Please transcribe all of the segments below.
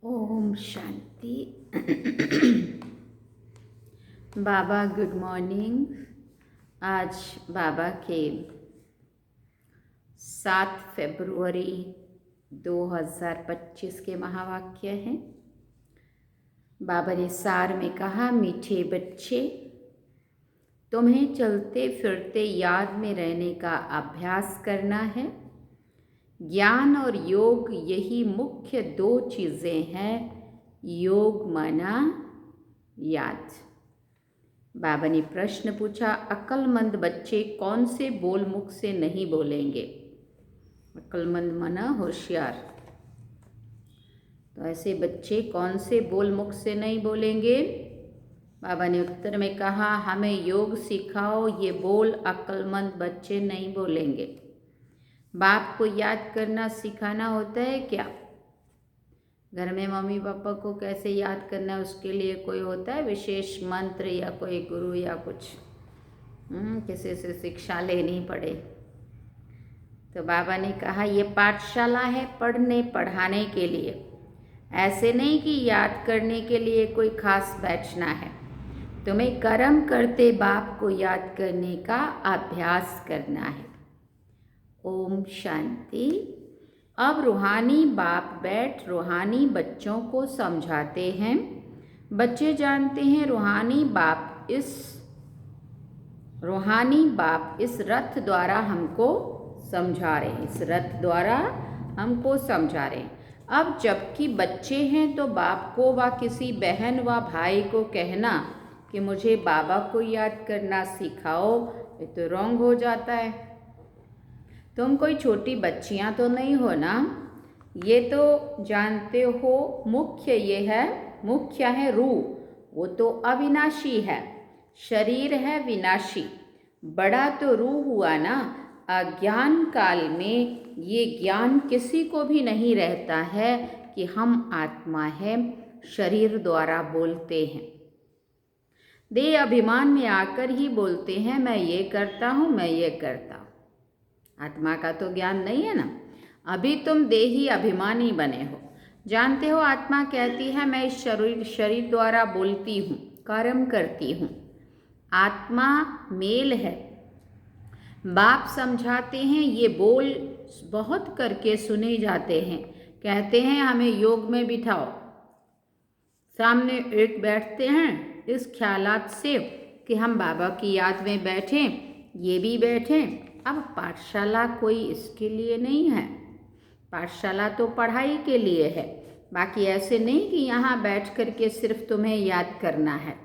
ओम शांति। बाबा good morning. आज बाबा के 7 फरवरी 2025 के महावाक्य हैं। बाबा ने सार में कहा, मीठे बच्चे, तुम्हें चलते फिरते याद में रहने का अभ्यास करना है। ज्ञान और योग यही मुख्य 2 चीज़ें हैं। योग माना याद। बाबा ने प्रश्न पूछा, अक्लमंद बच्चे कौन से बोल मुख से नहीं बोलेंगे? अक्लमंद माना होशियार। तो ऐसे बच्चे कौन से बोल मुख से नहीं बोलेंगे? बाबा ने उत्तर में कहा, हमें योग सिखाओ, ये बोल अक्लमंद बच्चे नहीं बोलेंगे। बाप को याद करना सिखाना होता है क्या? घर में मम्मी पापा को कैसे याद करना है, उसके लिए कोई होता है विशेष मंत्र या कोई गुरु या कुछ किसी से शिक्षा लेनी पड़े? तो बाबा ने कहा, ये पाठशाला है पढ़ने पढ़ाने के लिए, ऐसे नहीं कि याद करने के लिए कोई खास बैठना है। तुम्हें कर्म करते बाप को याद करने का अभ्यास करना है। ओम शांति। अब रूहानी बाप बैठ रूहानी बच्चों को समझाते हैं। बच्चे जानते हैं रूहानी बाप इस रथ द्वारा हमको समझा रहे हैं। इस रथ द्वारा हमको समझा रहे हैं। अब जबकि बच्चे हैं तो बाप को व किसी बहन व भाई को कहना कि मुझे बाबा को याद करना सिखाओ, ये तो रॉन्ग हो जाता है। तुम कोई छोटी बच्चियां तो नहीं हो ना? ये तो जानते हो मुख्य है रूह, वो तो अविनाशी है। शरीर है विनाशी, बड़ा तो रूह हुआ ना। अज्ञान काल में ये ज्ञान किसी को भी नहीं रहता है कि हम आत्मा है। शरीर द्वारा बोलते हैं, देह अभिमान में आकर ही बोलते हैं, मैं ये करता हूँ, मैं ये करता हूँ। आत्मा का तो ज्ञान नहीं है ना। अभी तुम देही अभिमानी बने हो। जानते हो आत्मा कहती है, मैं इस शरीर द्वारा बोलती हूँ, कर्म करती हूँ। आत्मा मेल है। बाप समझाते हैं, ये बोल बहुत करके सुने जाते हैं। कहते हैं हमें योग में बिठाओ। सामने एक बैठते हैं इस ख्यालात से कि हम बाबा की याद में बैठें, ये भी बैठें। अब पाठशाला कोई इसके लिए नहीं है। पाठशाला तो पढ़ाई के लिए है। बाकी ऐसे नहीं कि यहाँ बैठ करके सिर्फ तुम्हें याद करना है।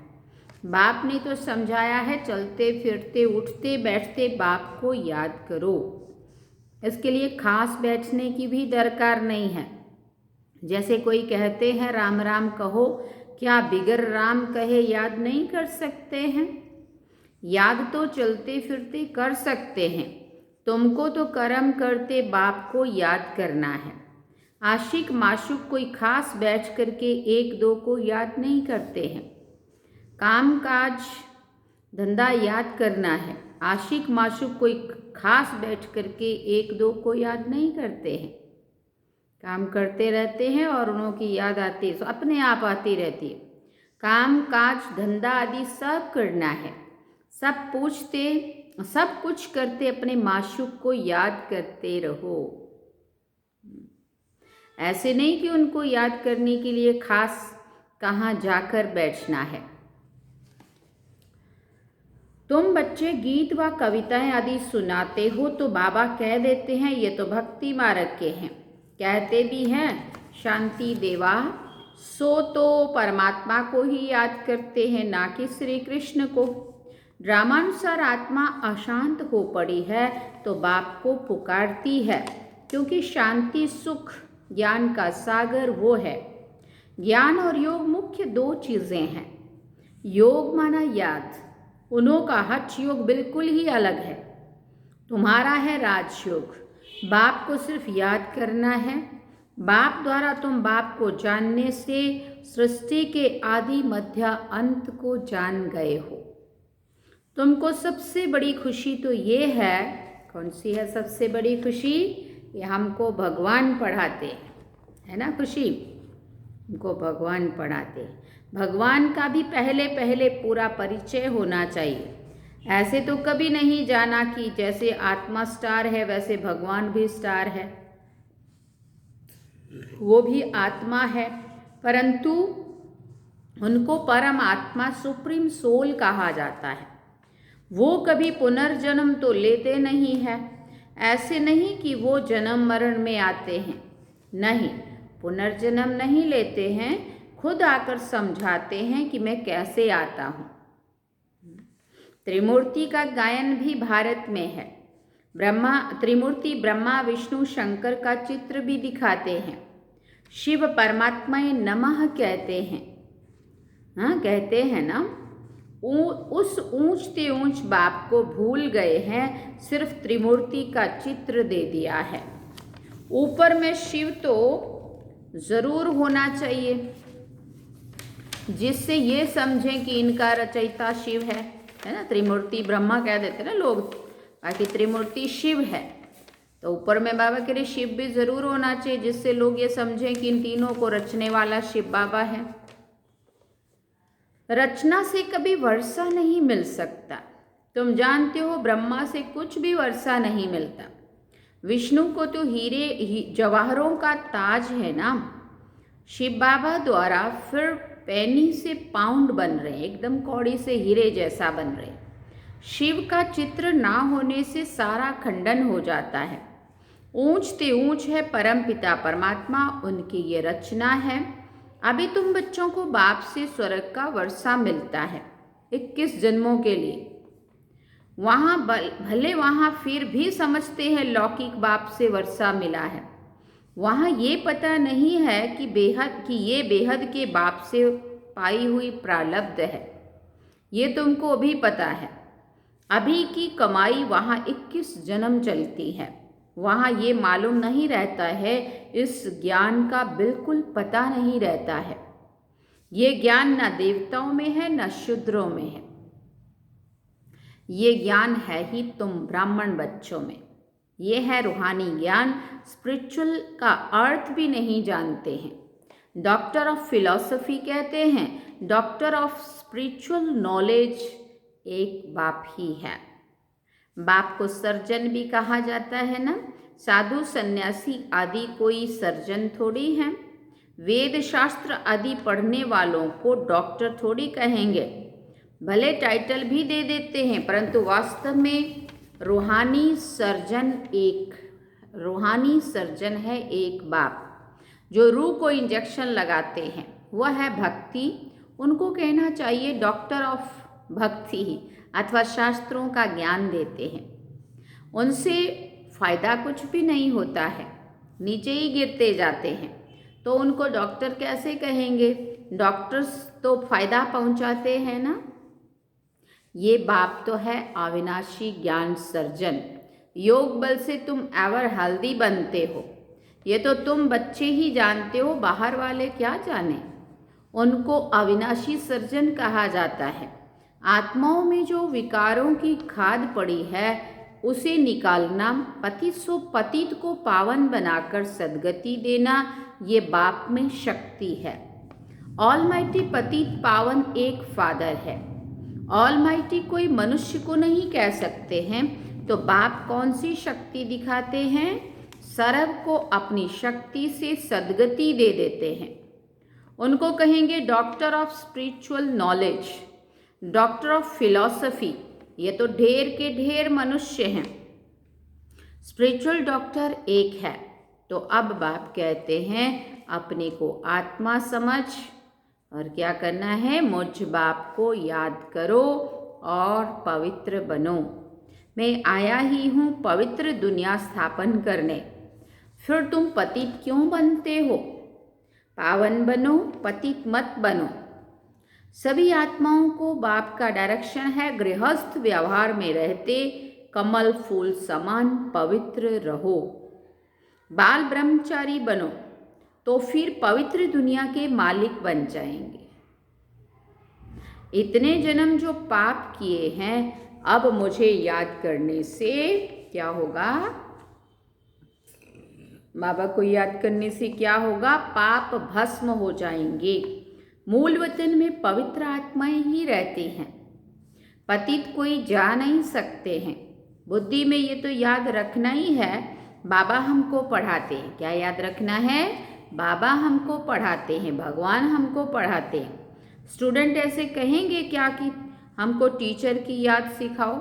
बाप ने तो समझाया है, चलते फिरते उठते बैठते बाप को याद करो। इसके लिए खास बैठने की भी दरकार नहीं है। जैसे कोई कहते हैं राम राम कहो, क्या बिगर राम कहे याद नहीं कर सकते हैं? याद तो चलते फिरते कर सकते हैं। तुमको तो कर्म करते बाप को याद करना है। आशिक माशुक कोई खास बैठ करके 1-2 को याद नहीं करते हैं। काम काज धंधा याद करना है। आशिक माशुक कोई खास बैठ करके 1-2 को याद नहीं करते हैं। काम करते रहते हैं और उन्हों की याद आती है, अपने आप आती रहती है। काम काज धंधा आदि सब करना है। सब कुछ करते अपने माशूक को याद करते रहो। ऐसे नहीं कि उनको याद करने के लिए खास कहाँ जाकर बैठना है। तुम बच्चे गीत व कविताएं आदि सुनाते हो तो बाबा कह देते हैं ये तो भक्ति मार्ग के हैं। कहते भी हैं शांति देवा, सो तो परमात्मा को ही याद करते हैं, ना कि श्री कृष्ण को। ड्रामानुसार आत्मा अशांत हो पड़ी है तो बाप को पुकारती है, क्योंकि शांति सुख ज्ञान का सागर वो है। ज्ञान और योग मुख्य 2 चीज़ें हैं। योग माना याद, उन्हों का हठ योग बिल्कुल ही अलग है। तुम्हारा है राजयोग। बाप को सिर्फ याद करना है। बाप द्वारा तुम बाप को जानने से सृष्टि के आदि मध्य अंत को जान गए हो। तुमको सबसे बड़ी खुशी तो ये है, कौन सी है सबसे बड़ी खुशी? ये हमको भगवान पढ़ाते हैं, है ना खुशी? उनको भगवान पढ़ाते हैं। भगवान का भी पहले पहले पूरा परिचय होना चाहिए। ऐसे तो कभी नहीं जाना कि जैसे आत्मा स्टार है वैसे भगवान भी स्टार है। वो भी आत्मा है, परंतु उनको परम आत्मा सुप्रीम सोल कहा जाता है। वो कभी पुनर्जन्म तो लेते नहीं है। ऐसे नहीं कि वो जन्म मरण में आते हैं, नहीं, पुनर्जन्म नहीं लेते हैं। खुद आकर समझाते हैं कि मैं कैसे आता हूँ। त्रिमूर्ति का गायन भी भारत में है। त्रिमूर्ति ब्रह्मा विष्णु शंकर का चित्र भी दिखाते हैं। शिव परमात्माए नमः कहते हैं। हाँ, कहते हैं ना, उस ऊंचते ऊंच बाप को भूल गए हैं, सिर्फ त्रिमूर्ति का चित्र दे दिया है। ऊपर में शिव तो जरूर होना चाहिए, जिससे ये समझें कि इनका रचयिता शिव है ना। त्रिमूर्ति ब्रह्मा कह देते ना लोग, बाकी त्रिमूर्ति शिव है, तो ऊपर में बाबा के लिए शिव भी जरूर होना चाहिए, जिससे लोग ये समझें कि इन तीनों को रचने वाला शिव बाबा है। रचना से कभी वर्षा नहीं मिल सकता। तुम जानते हो ब्रह्मा से कुछ भी वर्षा नहीं मिलता। विष्णु को तो हीरे जवाहरों का ताज है ना। शिव बाबा द्वारा फिर पैनी से पाउंड बन रहे हैं, एकदम कौड़ी से हीरे जैसा बन रहे हैं। शिव का चित्र ना होने से सारा खंडन हो जाता है। ऊंचते ऊंच है परम पिता परमात्मा, उनकी ये रचना है। अभी तुम बच्चों को बाप से स्वर्ग का वर्षा मिलता है 21 जन्मों के लिए। वहाँ भले वहाँ फिर भी समझते हैं लौकिक बाप से वर्षा मिला है। वहाँ ये पता नहीं है कि ये बेहद के बाप से पाई हुई प्रारब्ध है। ये तुमको अभी पता है। अभी की कमाई वहाँ 21 जन्म चलती है। वहाँ ये मालूम नहीं रहता है, इस ज्ञान का बिल्कुल पता नहीं रहता है। ये ज्ञान न देवताओं में है न शूद्रों में है। ये ज्ञान है ही तुम ब्राह्मण बच्चों में। ये है रूहानी ज्ञान। स्पिरिचुअल का अर्थ भी नहीं जानते हैं। डॉक्टर ऑफ फिलॉसफी कहते हैं, डॉक्टर ऑफ स्पिरिचुअल नॉलेज एक बाप ही है। बाप को सर्जन भी कहा जाता है ना। साधु सन्यासी आदि कोई सर्जन थोड़ी हैं। वेद शास्त्र आदि पढ़ने वालों को डॉक्टर थोड़ी कहेंगे। भले टाइटल भी दे देते हैं, परंतु वास्तव में रूहानी सर्जन है एक बाप। जो रूह को इंजेक्शन लगाते हैं वह है भक्ति। उनको कहना चाहिए डॉक्टर ऑफ भक्ति ही, अथवा शास्त्रों का ज्ञान देते हैं। उनसे फायदा कुछ भी नहीं होता है, नीचे ही गिरते जाते हैं, तो उनको डॉक्टर कैसे कहेंगे। डॉक्टर्स तो फायदा पहुंचाते हैं ना। ये बाप तो है अविनाशी ज्ञान सर्जन। योग बल से तुम एवर हेल्दी बनते हो, ये तो तुम बच्चे ही जानते हो, बाहर वाले क्या जाने। उनको अविनाशी सर्जन कहा जाता है। आत्माओं में जो विकारों की खाद पड़ी है उसे निकालना, पतित को पावन बनाकर सद्गति देना, ये बाप में शक्ति है। ऑलमाइटी पतित पावन एक फादर है। ऑलमाइटी कोई मनुष्य को नहीं कह सकते हैं, तो बाप कौन सी शक्ति दिखाते हैं। सर्व को अपनी शक्ति से सद्गति दे देते हैं। उनको कहेंगे doctor of spiritual knowledge, doctor of philosophy. ये तो ढेर के ढेर मनुष्य हैं, स्पिरिचुअल डॉक्टर एक है। तो अब बाप कहते हैं अपने को आत्मा समझ और क्या करना है, मुझ बाप को याद करो और पवित्र बनो। मैं आया ही हूँ पवित्र दुनिया स्थापन करने। फिर तुम पतित क्यों बनते हो। पावन बनो, पतित मत बनो। सभी आत्माओं को बाप का डायरेक्शन है, गृहस्थ व्यवहार में रहते कमल फूल समान पवित्र रहो। बाल ब्रह्मचारी बनो तो फिर पवित्र दुनिया के मालिक बन जाएंगे। इतने जन्म जो पाप किए हैं, अब मुझे याद करने से क्या होगा, बाबा को याद करने से क्या होगा? पाप भस्म हो जाएंगे। मूल वतन में पवित्र आत्माएं ही रहती हैं, पतित कोई जा नहीं सकते हैं। बुद्धि में ये तो याद रखना ही है, बाबा हमको पढ़ाते हैं। क्या याद रखना है? बाबा हमको पढ़ाते हैं, भगवान हमको पढ़ाते हैं। स्टूडेंट ऐसे कहेंगे क्या कि हमको टीचर की याद सिखाओ?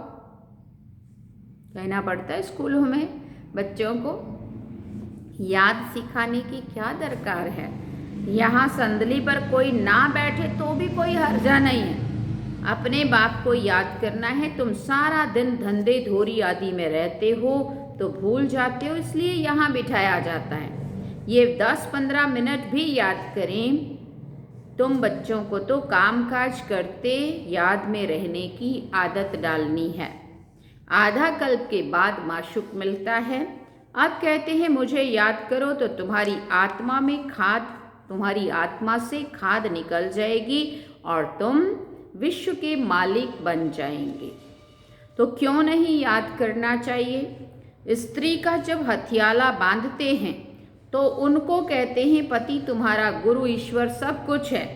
कहना पड़ता है स्कूलों में बच्चों को। याद सिखाने की क्या दरकार है? यहाँ संदली पर कोई ना बैठे तो भी कोई हर्जा नहीं है। अपने बाप को याद करना है। तुम सारा दिन धंधे धोरी आदि में रहते हो तो भूल जाते हो, इसलिए यहाँ बिठाया जाता है। ये 10-15 मिनट भी याद करें। तुम बच्चों को तो कामकाज करते याद में रहने की आदत डालनी है। आधा कल्प के बाद माशूक मिलता है। अब कहते हैं मुझे याद करो तो तुम्हारी आत्मा से खाद निकल जाएगी और तुम विश्व के मालिक बन जाएंगे। तो क्यों नहीं याद करना चाहिए? स्त्री का जब हथियाला बांधते हैं तो उनको कहते हैं पति तुम्हारा गुरु ईश्वर सब कुछ है,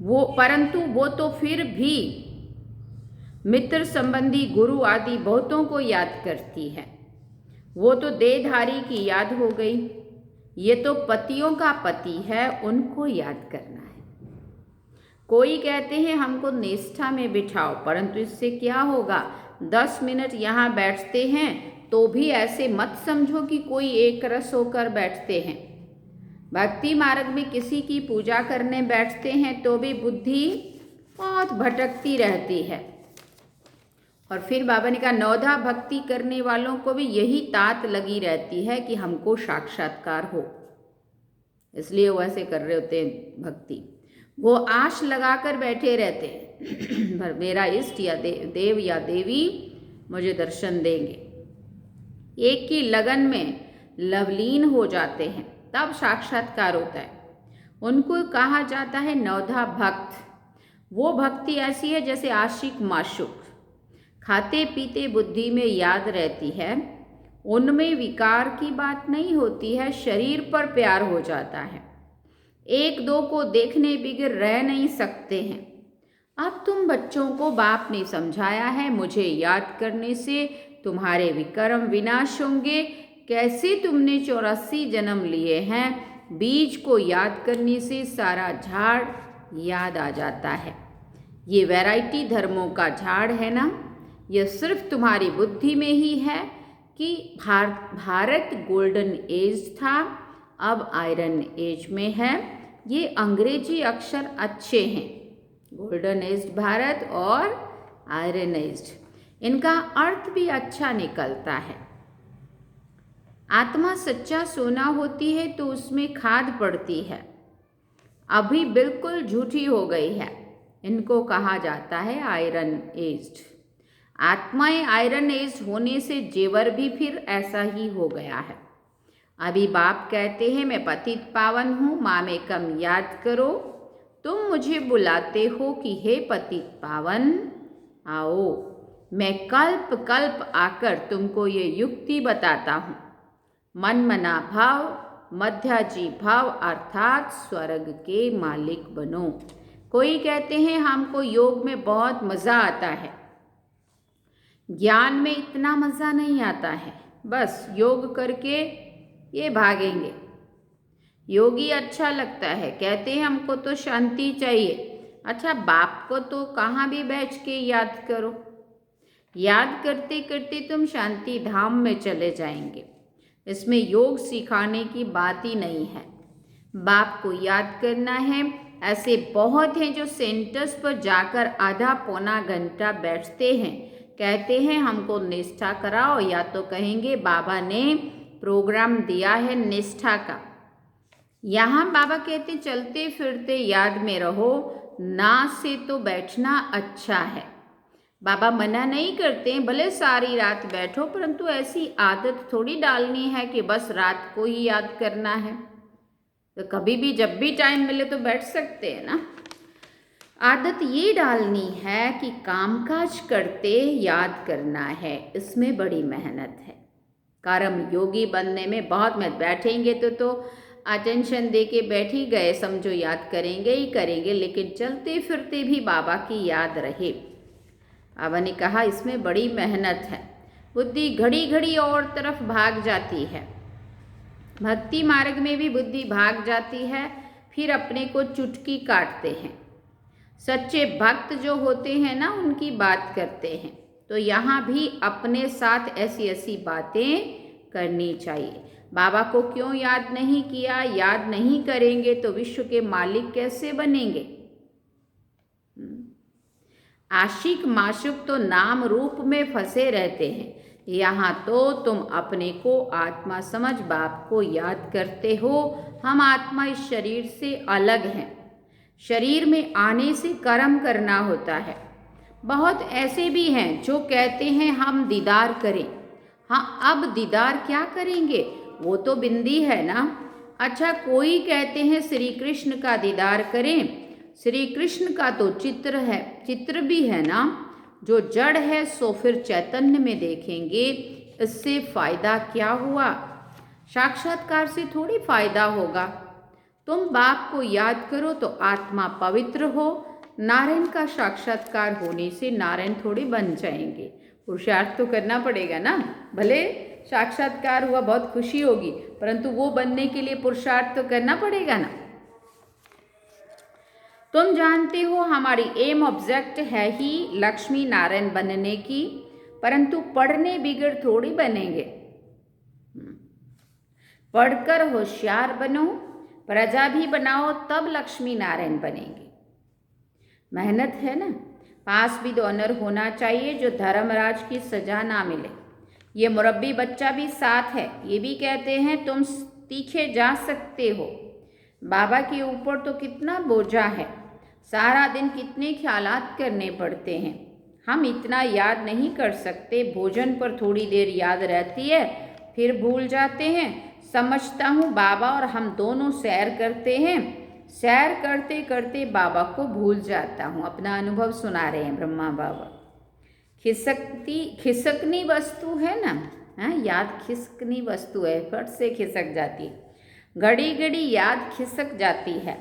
परंतु वो तो फिर भी मित्र संबंधी गुरु आदि बहुतों को याद करती है। वो तो देहधारी की याद हो गई। ये तो पतियों का पति है, उनको याद करना है। कोई कहते हैं हमको निष्ठा में बिठाओ, परंतु इससे क्या होगा? 10 मिनट यहाँ बैठते हैं तो भी ऐसे मत समझो कि कोई एक रस होकर बैठते हैं। भक्ति मार्ग में किसी की पूजा करने बैठते हैं तो भी बुद्धि बहुत भटकती रहती है। और फिर बाबा ने कहा नौधा भक्ति करने वालों को भी यही तात लगी रहती है कि हमको साक्षात्कार हो, इसलिए वो ऐसे कर रहे होते हैं भक्ति। वो आश लगाकर बैठे रहते हैं मेरा इष्ट या देव या देवी मुझे दर्शन देंगे। एक की लगन में लवलीन हो जाते हैं तब साक्षात्कार होता है। उनको कहा जाता है नौधा भक्त। वो भक्ति ऐसी है जैसे आशिक माशूक, खाते पीते बुद्धि में याद रहती है। उनमें विकार की बात नहीं होती है, शरीर पर प्यार हो जाता है। एक दो को देखने बिगर रह नहीं सकते हैं। अब तुम बच्चों को बाप ने समझाया है मुझे याद करने से तुम्हारे विकर्म विनाश होंगे। कैसे तुमने 84 जन्म लिए हैं, बीज को याद करने से सारा झाड़ याद आ जाता है। ये वैरायटी धर्मों का झाड़ है ना, यह सिर्फ तुम्हारी बुद्धि में ही है कि भारत गोल्डन एज था, अब आयरन एज में है। ये अंग्रेजी अक्षर अच्छे हैं, गोल्डन एज भारत और आयरन एज, इनका अर्थ भी अच्छा निकलता है। आत्मा सच्चा सोना होती है तो उसमें खाद पड़ती है, अभी बिल्कुल झूठी हो गई है। इनको कहा जाता है आयरन एज्ड। आत्माएं आयरन एज होने से जेवर भी फिर ऐसा ही हो गया है। अभी बाप कहते हैं मैं पतित पावन हूँ, माँ में कम याद करो। तुम मुझे बुलाते हो कि हे पतित पावन आओ। मैं कल्प कल्प आकर तुमको ये युक्ति बताता हूँ। मन मना भाव मध्याजी भाव अर्थात स्वर्ग के मालिक बनो। कोई कहते हैं हमको योग में बहुत मज़ा आता है, ज्ञान में इतना मज़ा नहीं आता है, बस योग करके ये भागेंगे। योगी अच्छा लगता है, कहते हैं हमको तो शांति चाहिए। अच्छा, बाप को तो कहाँ भी बैठ के याद करो, याद करते करते तुम शांति धाम में चले जाएंगे। इसमें योग सिखाने की बात ही नहीं है, बाप को याद करना है। ऐसे बहुत हैं जो सेंटर्स पर जाकर आधा पौना घंटा बैठते हैं, कहते हैं हमको निष्ठा कराओ, या तो कहेंगे बाबा ने प्रोग्राम दिया है निष्ठा का। यहाँ बाबा कहते चलते फिरते याद में रहो, ना से तो बैठना अच्छा है। बाबा मना नहीं करते हैं, भले सारी रात बैठो, परंतु ऐसी आदत थोड़ी डालनी है कि बस रात को ही याद करना है। तो कभी भी जब भी टाइम मिले तो बैठ सकते हैं ना। आदत ये डालनी है कि कामकाज करते याद करना है, इसमें बड़ी मेहनत है। कर्म योगी बनने में बहुत में बैठेंगे तो अटेंशन दे के बैठ ही गए, समझो याद करेंगे ही करेंगे, लेकिन चलते फिरते भी बाबा की याद रहे। बाबा ने कहा इसमें बड़ी मेहनत है, बुद्धि घड़ी घड़ी और तरफ भाग जाती है। भक्ति मार्ग में भी बुद्धि भाग जाती है, फिर अपने को चुटकी काटते हैं। सच्चे भक्त जो होते हैं ना, उनकी बात करते हैं। तो यहाँ भी अपने साथ ऐसी ऐसी बातें करनी चाहिए। बाबा को क्यों याद नहीं किया? याद नहीं करेंगे तो विश्व के मालिक कैसे बनेंगे? आशिक माशुक तो नाम रूप में फंसे रहते हैं, यहाँ तो तुम अपने को आत्मा समझ बाप को याद करते हो। हम आत्मा इस शरीर से अलग हैं। शरीर में आने से कर्म करना होता है। बहुत ऐसे भी हैं जो कहते हैं हम दीदार करें। हाँ, अब दीदार क्या करेंगे? वो तो बिंदी है ना। अच्छा, कोई कहते हैं श्री कृष्ण का दीदार करें। श्री कृष्ण का तो चित्र है, चित्र भी है ना। जो जड़ है सो फिर चैतन्य में देखेंगे। इससे फायदा क्या हुआ? साक्षात्कार से थोड़ी फायदा होगा। तुम बाप को याद करो तो आत्मा पवित्र हो। नारायण का साक्षात्कार होने से नारायण थोड़ी बन जाएंगे। पुरुषार्थ तो करना पड़ेगा ना। भले साक्षात्कार हुआ, बहुत खुशी होगी, परंतु वो बनने के लिए पुरुषार्थ तो करना पड़ेगा ना। तुम जानते हो हमारी एम ऑब्जेक्ट है ही लक्ष्मी नारायण बनने की, परंतु पढ़ने बिगड़ थोड़ी बनेंगे। पढ़कर होशियार बनो, प्रजा भी बनाओ, तब लक्ष्मी नारायण बनेंगे। मेहनत है ना। पास भी तो ऑनर होना चाहिए, जो धर्मराज की सजा ना मिले। ये मुरब्बी बच्चा भी साथ है, ये भी कहते हैं तुम तीखे जा सकते हो। बाबा के ऊपर तो कितना बोझा है, सारा दिन कितने ख्यालात करने पड़ते हैं। हम इतना याद नहीं कर सकते। भोजन पर थोड़ी देर याद रहती है, फिर भूल जाते हैं। समझता हूँ बाबा और हम दोनों सैर करते हैं, सैर करते करते बाबा को भूल जाता हूँ। अपना अनुभव सुना रहे हैं ब्रह्मा बाबा। खिसकनी वस्तु है ना, हाँ, याद खिसकनी वस्तु है, फट से खिसक जाती है। घड़ी घड़ी याद खिसक जाती है।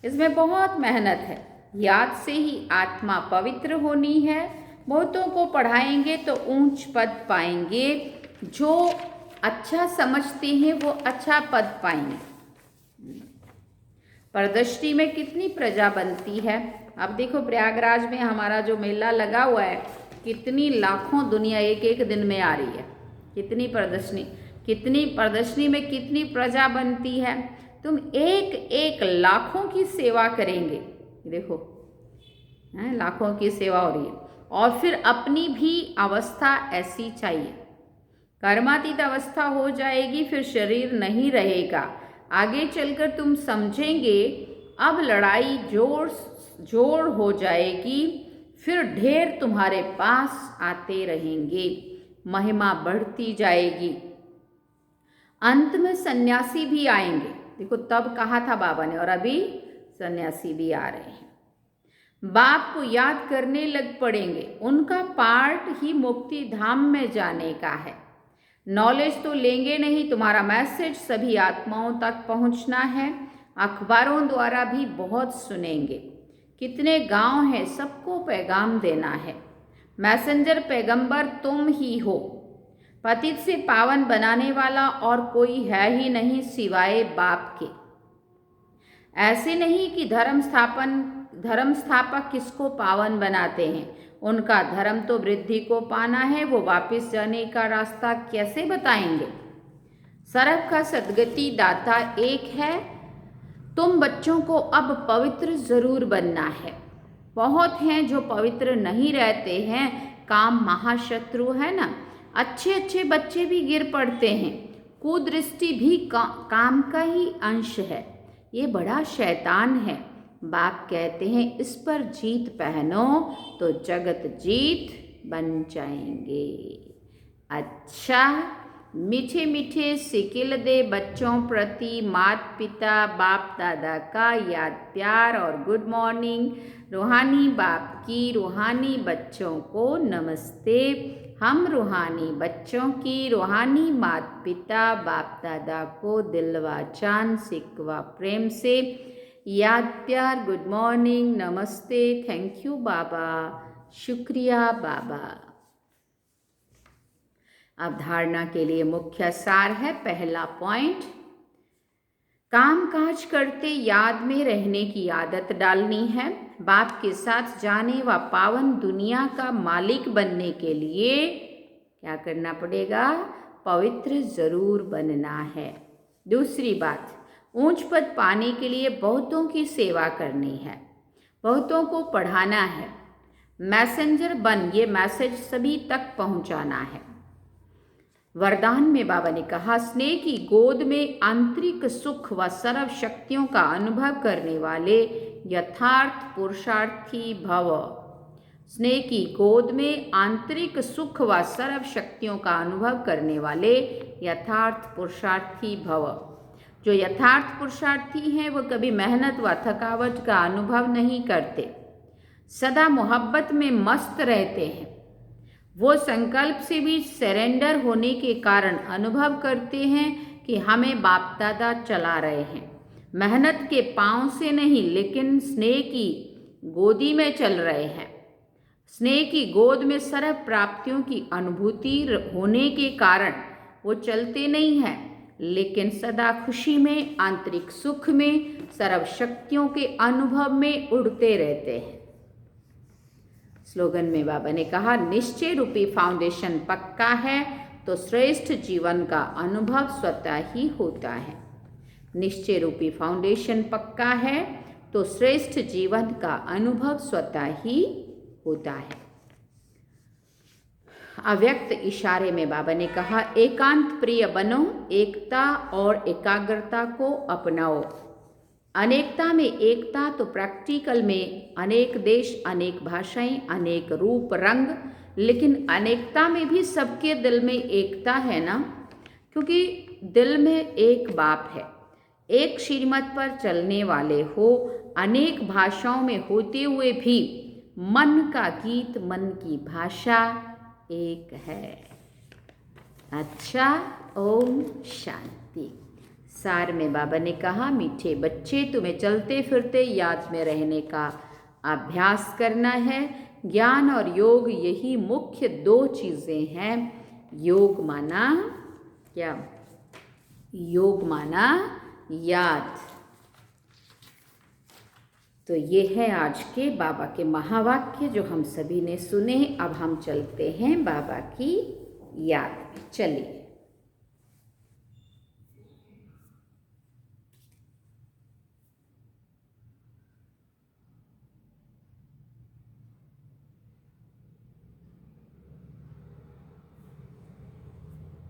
इसमें बहुत मेहनत है। याद से ही आत्मा पवित्र होनी है। बहुतों को पढ़ाएंगे तो ऊंच पद पाएंगे। जो अच्छा समझते हैं वो अच्छा पद पाएंगे। प्रदर्शनी में कितनी प्रजा बनती है। अब देखो प्रयागराज में हमारा जो मेला लगा हुआ है, कितनी लाखों दुनिया एक एक दिन में आ रही है। कितनी प्रदर्शनी में कितनी प्रजा बनती है। तुम एक एक लाखों की सेवा करेंगे। देखो लाखों की सेवा हो रही है। और फिर अपनी भी अवस्था ऐसी चाहिए। कर्मातीत अवस्था हो जाएगी, फिर शरीर नहीं रहेगा। आगे चलकर तुम समझेंगे अब लड़ाई जोड़ हो जाएगी, फिर ढेर तुम्हारे पास आते रहेंगे, महिमा बढ़ती जाएगी। अंत में सन्यासी भी आएंगे। देखो तब कहा था बाबा ने, और अभी सन्यासी भी आ रहे हैं। बाप को याद करने लग पड़ेंगे। उनका पार्ट ही मुक्ति धाम में जाने का है। नॉलेज तो लेंगे नहीं, तुम्हारा मैसेज सभी आत्माओं तक पहुंचना है। अखबारों द्वारा भी बहुत सुनेंगे। कितने गांव हैं, सबको पैगाम देना है। मैसेंजर पैगंबर तुम ही हो। पतित से पावन बनाने वाला और कोई है ही नहीं सिवाय बाप के। ऐसे नहीं कि धर्म स्थापक किसको पावन बनाते हैं। उनका धर्म तो वृद्धि को पाना है, वो वापस जाने का रास्ता कैसे बताएंगे। सर्व का सद्गति दाता एक है। तुम बच्चों को अब पवित्र जरूर बनना है। बहुत हैं जो पवित्र नहीं रहते हैं। काम महाशत्रु है ना। अच्छे अच्छे बच्चे भी गिर पड़ते हैं। कुदृष्टि भी काम का ही अंश है। ये बड़ा शैतान है। बाप कहते हैं इस पर जीत पहनो तो जगत जीत बन जाएंगे। अच्छा, मीठे मीठे सिकिल दे बच्चों प्रति माता पिता बाप दादा का याद प्यार और गुड मॉर्निंग। रूहानी बाप की रूहानी बच्चों को नमस्ते। हम रूहानी बच्चों की रूहानी माता पिता बाप दादा को दिल व जान सिकवा प्रेम से याद प्यार गुड मॉर्निंग नमस्ते थैंक यू बाबा शुक्रिया बाबा। अवधारणा के लिए मुख्य सार है। पहला पॉइंट, काम काज करते याद में रहने की आदत डालनी है। बाप के साथ जाने व पावन दुनिया का मालिक बनने के लिए क्या करना पड़ेगा? पवित्र जरूर बनना है। दूसरी बात, ऊंच पद पाने के लिए बहुतों की सेवा करनी है, बहुतों को पढ़ाना है, मैसेंजर बन ये मैसेज सभी तक पहुंचाना है। वरदान में बाबा ने कहा, स्नेह की गोद में आंतरिक सुख व सर्व शक्तियों का अनुभव करने वाले यथार्थ पुरुषार्थी भव। स्नेह की गोद में आंतरिक सुख व सर्व शक्तियों का अनुभव करने वाले यथार्थ पुरुषार्थी भव। जो यथार्थ पुरुषार्थी हैं वो कभी मेहनत व थकावट का अनुभव नहीं करते, सदा मोहब्बत में मस्त रहते हैं। वो संकल्प से भी सरेंडर होने के कारण अनुभव करते हैं कि हमें बाप दादा चला रहे हैं। मेहनत के पांव से नहीं लेकिन स्नेह की गोदी में चल रहे हैं। स्नेह की गोद में सर्व प्राप्तियों की अनुभूति होने के कारण वो चलते नहीं हैं लेकिन सदा खुशी में, आंतरिक सुख में, सर्व शक्तियों के अनुभव में उड़ते रहते हैं। स्लोगन में बाबा ने कहा, निश्चय रूपी फाउंडेशन पक्का है तो श्रेष्ठ जीवन का अनुभव स्वतः ही होता है। निश्चय रूपी फाउंडेशन पक्का है तो श्रेष्ठ जीवन का अनुभव स्वतः ही होता है। अव्यक्त इशारे में बाबा ने कहा, एकांत प्रिय बनो, एकता और एकाग्रता को अपनाओ। अनेकता में एकता तो प्रैक्टिकल में अनेक देश, अनेक भाषाएं, अनेक रूप रंग, लेकिन अनेकता में भी सबके दिल में एकता है ना, क्योंकि दिल में एक बाप है। एक श्रीमत पर चलने वाले हो, अनेक भाषाओं में होते हुए भी मन का गीत, मन की भाषा एक है। अच्छा, ओम शांति। सार में बाबा ने कहा, मीठे बच्चे तुम्हें चलते फिरते याद में रहने का अभ्यास करना है। ज्ञान और योग यही मुख्य दो चीज़ें हैं। योग माना क्या? योग माना याद। तो ये है आज के बाबा के महावाक्य जो हम सभी ने सुने। अब हम चलते हैं बाबा की याद में। चलिए।